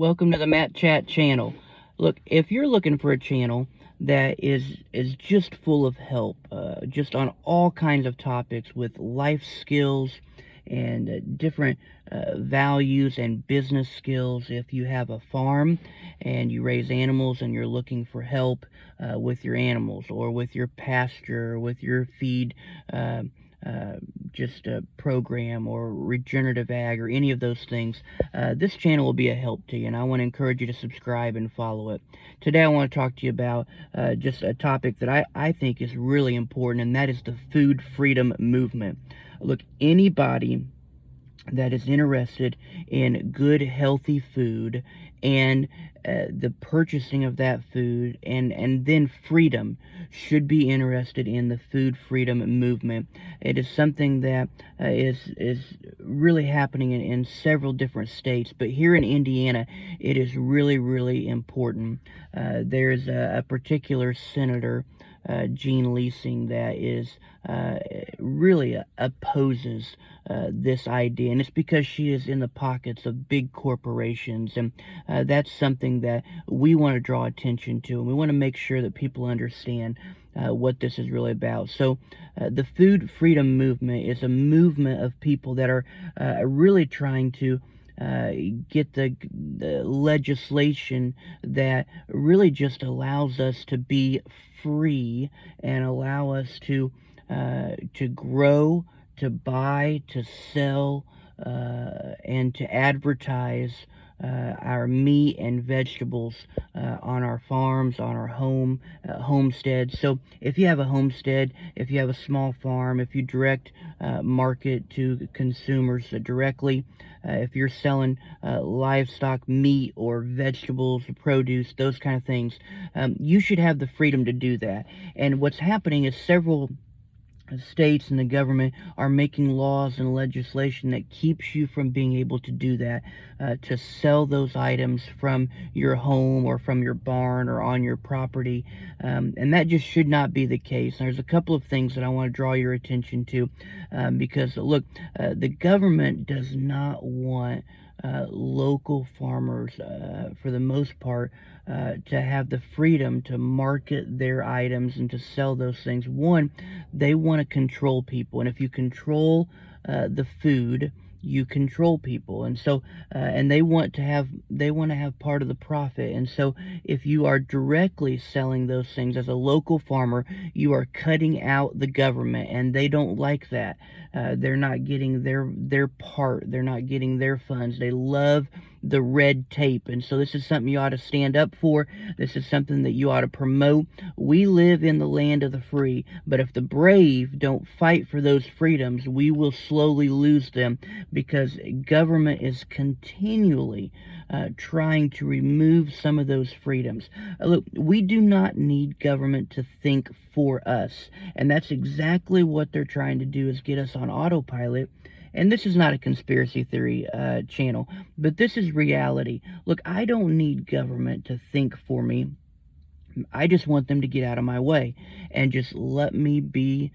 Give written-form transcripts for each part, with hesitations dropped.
Welcome to the Matt Chat channel. Look, if you're looking for a channel that is just full of help, just on all kinds of topics with life skills and different values and business skills, if you have a farm and you raise animals and you're looking for help with your animals or with your pasture or with your feed, uh, uh, just a program or regenerative ag or any of those things, this channel will be a help to you, and I want to encourage you to subscribe and follow it. Today I want to talk to you about just a topic that I think is really important, and that is the food freedom movement. Look, anybody that is interested in good, healthy food and the purchasing of that food and then freedom should be interested in the food freedom movement. It is something that is really happening in several different states, but here in Indiana, it is really, really important. There's a particular senator, Jean Leasing, that is really opposes this idea, and it's because she is in the pockets of big corporations, and that's something that we want to draw attention to, and we want to make sure that people understand what this is really about. So the food freedom movement is a movement of people that are really trying to get the legislation that really just allows us to be free and allow us to grow, to buy, to sell, and to advertise our meat and vegetables on our farms, on our homesteads. So if you have a homestead, if you have a small farm, if you direct market to consumers directly, if you're selling livestock, meat, or vegetables, produce, those kind of things, you should have the freedom to do that. And what's happening is several states and the government are making laws and legislation that keeps you from being able to do that, to sell those items from your home or from your barn or on your property, and that just should not be the case. And there's a couple of things that I want to draw your attention to, because look, the government does not want local farmers, for the most part, to have the freedom to market their items and to sell those things. One, they want to control people, and if you control the food, you control people, and so and they want to have part of the profit. And so if you are directly selling those things as a local farmer, you are cutting out the government, and they don't like that. They're not getting their part, they're not getting their funds. They love the red tape, and so this is something you ought to stand up for. This is something that you ought to promote. We live in the land of the free, but if the brave don't fight for those freedoms, we will slowly lose them, because government is continually trying to remove some of those freedoms. Look, we do not need government to think for us, and that's exactly what they're trying to do, is get us on autopilot. And this is not a conspiracy theory channel, but this is reality. Look, I don't need government to think for me. I just want them to get out of my way and just let me be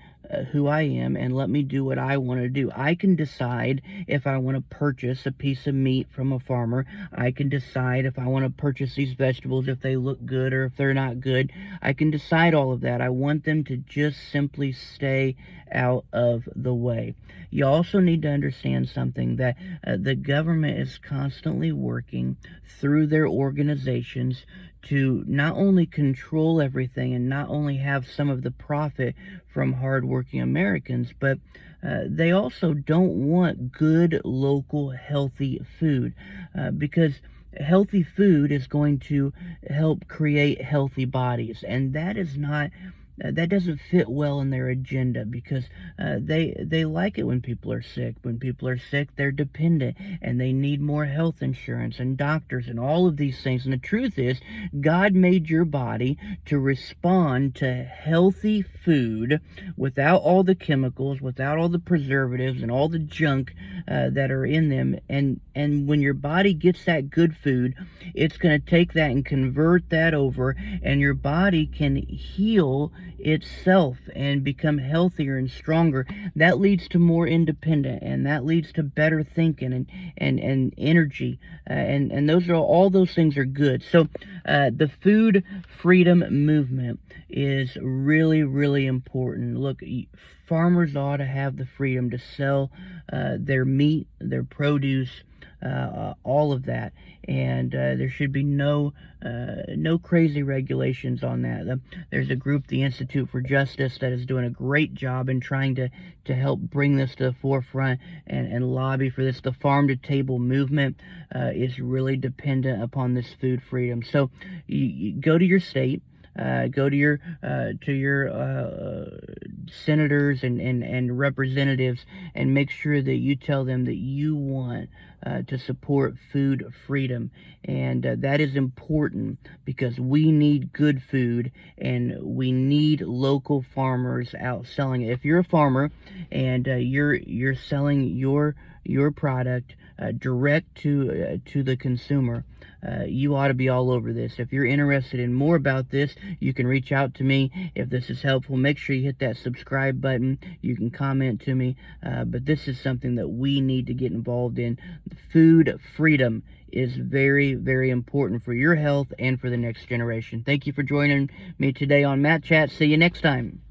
who I am, and let me do what I want to do. I can decide if I want to purchase a piece of meat from a farmer. I can decide if I want to purchase these vegetables, if they look good or if they're not good. I can decide all of that. I want them to just simply stay out of the way. You also need to understand something, that the government is constantly working through their organizations to not only control everything and not only have some of the profit from hardworking Americans, but they also don't want good, local, healthy food, because healthy food is going to help create healthy bodies, and that doesn't fit well in their agenda, because they like it when people are sick. When people are sick, they're dependent, and they need more health insurance and doctors and all of these things. And the truth is, God made your body to respond to healthy food without all the chemicals, without all the preservatives and all the junk that are in them. And when your body gets that good food, it's going to take that and convert that over, and your body can heal itself and become healthier and stronger. That leads to more independent, and that leads to better thinking and energy. And those are all those things are good. So the food freedom movement is really, really important. Look, farmers ought to have the freedom to sell their meat, their produce, all of that, and there should be no crazy regulations on that. There's a group, the Institute for Justice, that is doing a great job in trying to help bring this to the forefront and lobby for this. The farm to table movement is really dependent upon this food freedom. So you go to your state, go to your senators and representatives, and make sure that you tell them that you want to support food freedom. And that is important because we need good food and we need local farmers out selling it. If you're a farmer and you're selling your product direct to the consumer, you ought to be all over this. If you're interested in more about this, you can reach out to me. If this is helpful, make sure you hit that subscribe button. You can comment to me, but this is something that we need to get involved in. Food freedom is very, very important for your health and for the next generation. Thank you for joining me today on Matt Chat. See you next time.